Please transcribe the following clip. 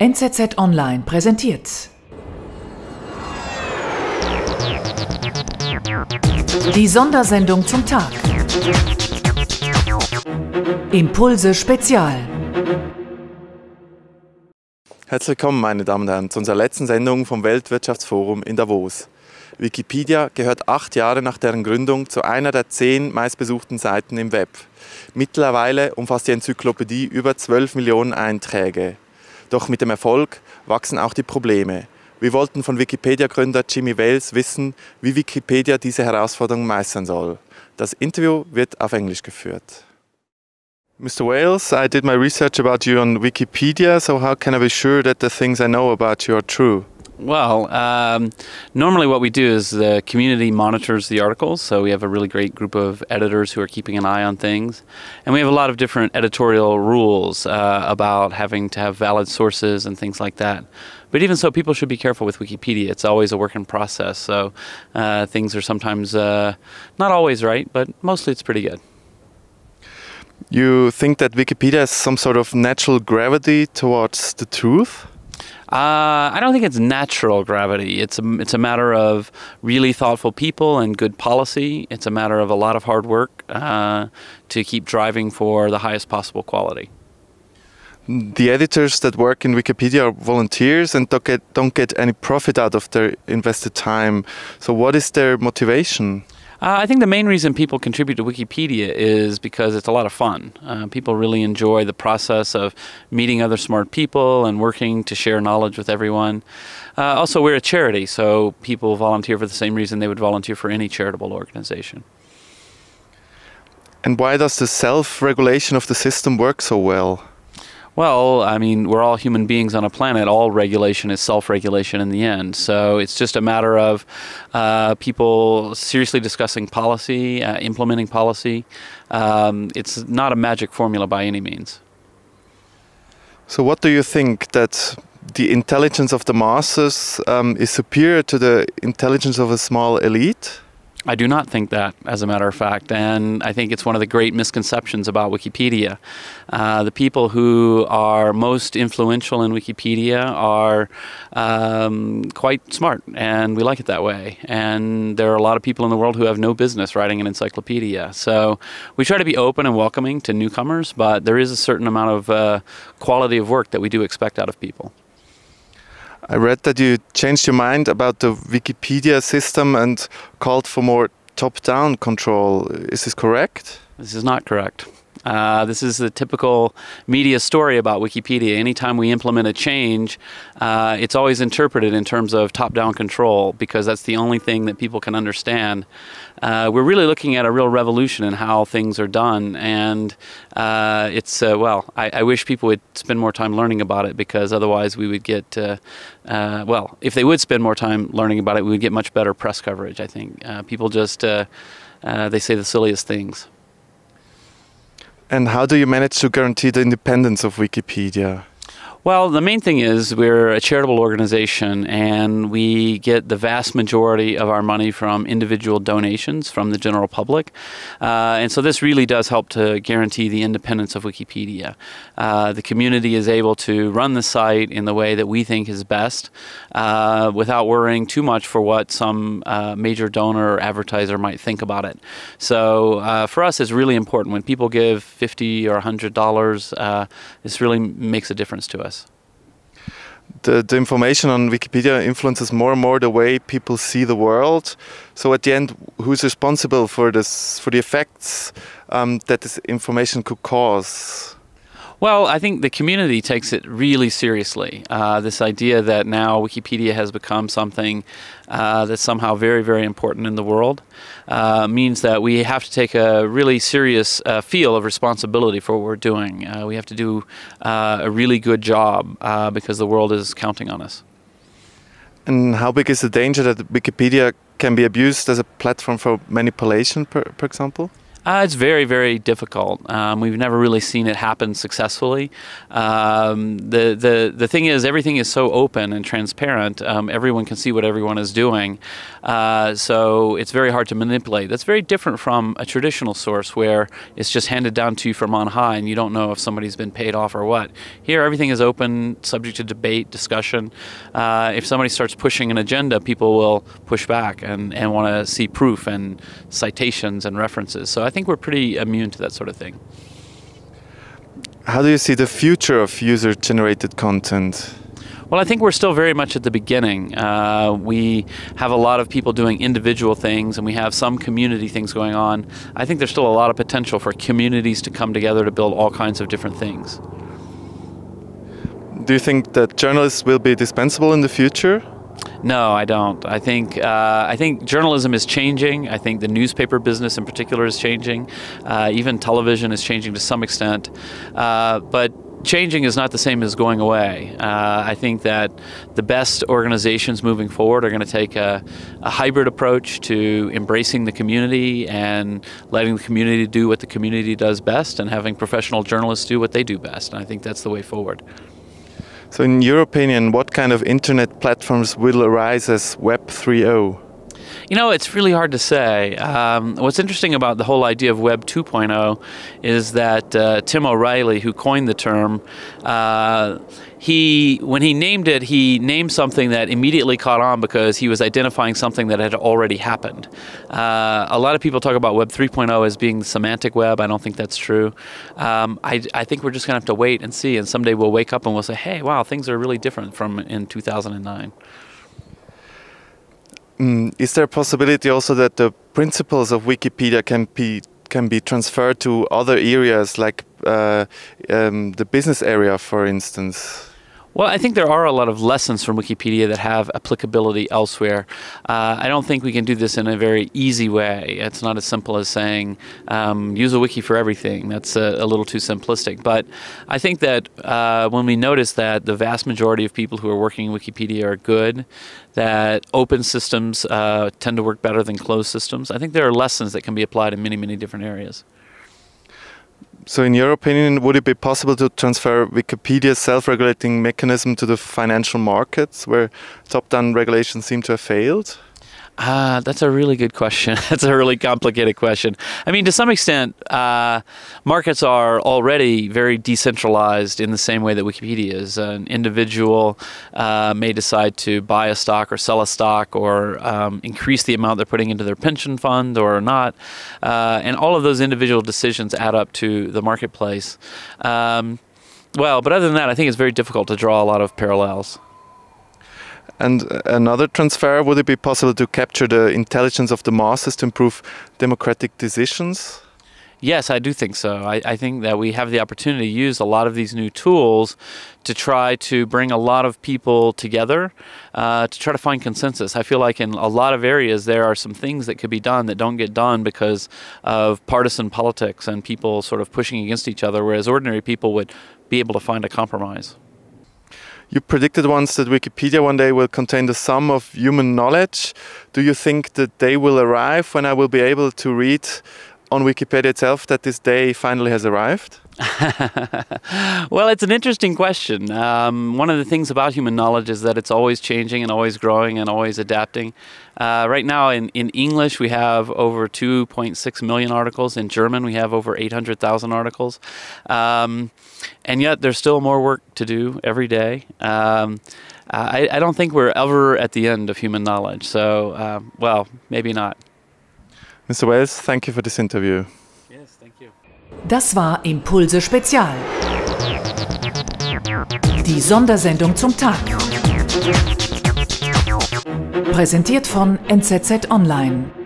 NZZ Online präsentiert. Die Sondersendung zum Tag. Impulse Spezial. Herzlich willkommen, meine Damen und Herren, zu unserer letzten Sendung vom Weltwirtschaftsforum in Davos. Wikipedia gehört 8 Jahre nach deren Gründung zu einer der 10 meistbesuchten Seiten im Web. Mittlerweile umfasst die Enzyklopädie über 12 Millionen Einträge. Doch mit dem Erfolg wachsen auch die Probleme. Wir wollten von Wikipedia-Gründer Jimmy Wales wissen, wie Wikipedia diese Herausforderung meistern soll. Das Interview wird auf Englisch geführt. Mr. Wales, I did my research about you on Wikipedia, so how can I be sure that the things I know about you are true? Well, normally what we do is the community monitors the articles, so we have a really great group of editors who are keeping an eye on things. And we have a lot of different editorial rules about having to have valid sources and things like that. But even so, people should be careful with Wikipedia. It's always a work in process, so things are sometimes not always right, but mostly it's pretty good. You think that Wikipedia has some sort of natural gravity towards the truth? I don't think it's natural gravity. It's a matter of really thoughtful people and good policy. It's a matter of a lot of hard work to keep driving for the highest possible quality. The editors that work in Wikipedia are volunteers and don't get any profit out of their invested time. So what is their motivation? I think the main reason people contribute to Wikipedia is because it's a lot of fun. People really enjoy the process of meeting other smart people and working to share knowledge with everyone. Also, we're a charity, so people volunteer for the same reason they would volunteer for any charitable organization. And why does the self-regulation of the system work so well? Well, I mean, we're all human beings on a planet. All regulation is self-regulation in the end. So it's just a matter of people seriously discussing policy, implementing policy. It's not a magic formula by any means. So what do you think, that the intelligence of the masses is superior to the intelligence of a small elite? I do not think that, as a matter of fact, and I think it's one of the great misconceptions about Wikipedia. The people who are most influential in Wikipedia are quite smart, and we like it that way. And there are a lot of people in the world who have no business writing an encyclopedia. So we try to be open and welcoming to newcomers, but there is a certain amount of quality of work that we do expect out of people. I read that you changed your mind about the Wikipedia system and called for more top-down control. Is this correct? This is not correct. This is the typical media story about Wikipedia. Anytime we implement a change, it's always interpreted in terms of top-down control because that's the only thing that people can understand. We're really looking at a real revolution in how things are done, and well, I wish people would spend more time learning about it, because otherwise we would get, well, if they would spend more time learning about it, we would get much better press coverage, I think. People just, they say the silliest things. And how do you manage to guarantee the independence of Wikipedia? Well, the main thing is we're a charitable organization, and we get the vast majority of our money from individual donations from the general public. And so this really does help to guarantee the independence of Wikipedia. The community is able to run the site in the way that we think is best without worrying too much for what some major donor or advertiser might think about it. So for us, it's really important. When people give $50 or $100, this really makes a difference to us. The information on Wikipedia influences more and more the way people see the world. So at the end, who's responsible for this, for the effects that this information could cause? Well, I think the community takes it really seriously. This idea that now Wikipedia has become something that's somehow very, very important in the world means that we have to take a really serious feel of responsibility for what we're doing. We have to do a really good job because the world is counting on us. And how big is the danger that Wikipedia can be abused as a platform for manipulation, for example? It's very, very difficult. We've never really seen it happen successfully. The thing is, everything is so open and transparent. Everyone can see what everyone is doing. So it's very hard to manipulate. That's very different from a traditional source where it's just handed down to you from on high and you don't know if somebody's been paid off or what. Here, everything is open, subject to debate, discussion. If somebody starts pushing an agenda, people will push back and want to see proof and citations and references. So I think we're pretty immune to that sort of thing. How do you see the future of user-generated content? Well, I think we're still very much at the beginning. We have a lot of people doing individual things, and we have some community things going on. I think there's still a lot of potential for communities to come together to build all kinds of different things. Do you think that journalists will be dispensable in the future? No, I don't. I think journalism is changing. I think the newspaper business in particular is changing. Even television is changing to some extent. But changing is not the same as going away. I think that the best organizations moving forward are going to take a hybrid approach to embracing the community and letting the community do what the community does best and having professional journalists do what they do best. And I think that's the way forward. So in your opinion, what kind of internet platforms will arise as Web 3.0? You know, it's really hard to say. What's interesting about the whole idea of Web 2.0 is that Tim O'Reilly, who coined the term, when he named it, he named something that immediately caught on because he was identifying something that had already happened. A lot of people talk about Web 3.0 as being the semantic web. I don't think that's true. I think we're just going to have to wait and see, and someday we'll wake up and we'll say, hey, wow, things are really different from in 2009. Is there a possibility also that the principles of Wikipedia can be transferred to other areas, like the business area, for instance? Well, I think there are a lot of lessons from Wikipedia that have applicability elsewhere. I don't think we can do this in a very easy way. It's not as simple as saying, use a wiki for everything. That's a little too simplistic. But I think that when we notice that the vast majority of people who are working in Wikipedia are good, that open systems tend to work better than closed systems, I think there are lessons that can be applied in many, many different areas. So in your opinion, would it be possible to transfer Wikipedia's self-regulating mechanism to the financial markets, where top-down regulations seem to have failed? That's a really good question. That's a really complicated question. I mean, to some extent, markets are already very decentralized in the same way that Wikipedia is. An individual may decide to buy a stock or sell a stock or increase the amount they're putting into their pension fund or not. And all of those individual decisions add up to the marketplace. Well, but other than that, I think it's very difficult to draw a lot of parallels. And another transfer, would it be possible to capture the intelligence of the masses to improve democratic decisions? Yes, I do think so. I think that we have the opportunity to use a lot of these new tools to try to bring a lot of people together to try to find consensus. I feel like in a lot of areas there are some things that could be done that don't get done because of partisan politics and people sort of pushing against each other, whereas ordinary people would be able to find a compromise. You predicted once that Wikipedia one day will contain the sum of human knowledge. Do you think that day will arrive when I will be able to read on Wikipedia itself that this day finally has arrived? Well, it's an interesting question. One of the things about human knowledge is that it's always changing and always growing and always adapting. Right now in English we have over 2.6 million articles. In German we have over 800,000 articles. And yet there's still more work to do every day. I don't think we're ever at the end of human knowledge. So, well, maybe not. Mr. Wales, thank you for this interview. Yes, thank you. Das war Impulse Spezial. Die Sondersendung zum Tag. Präsentiert von NZZ Online.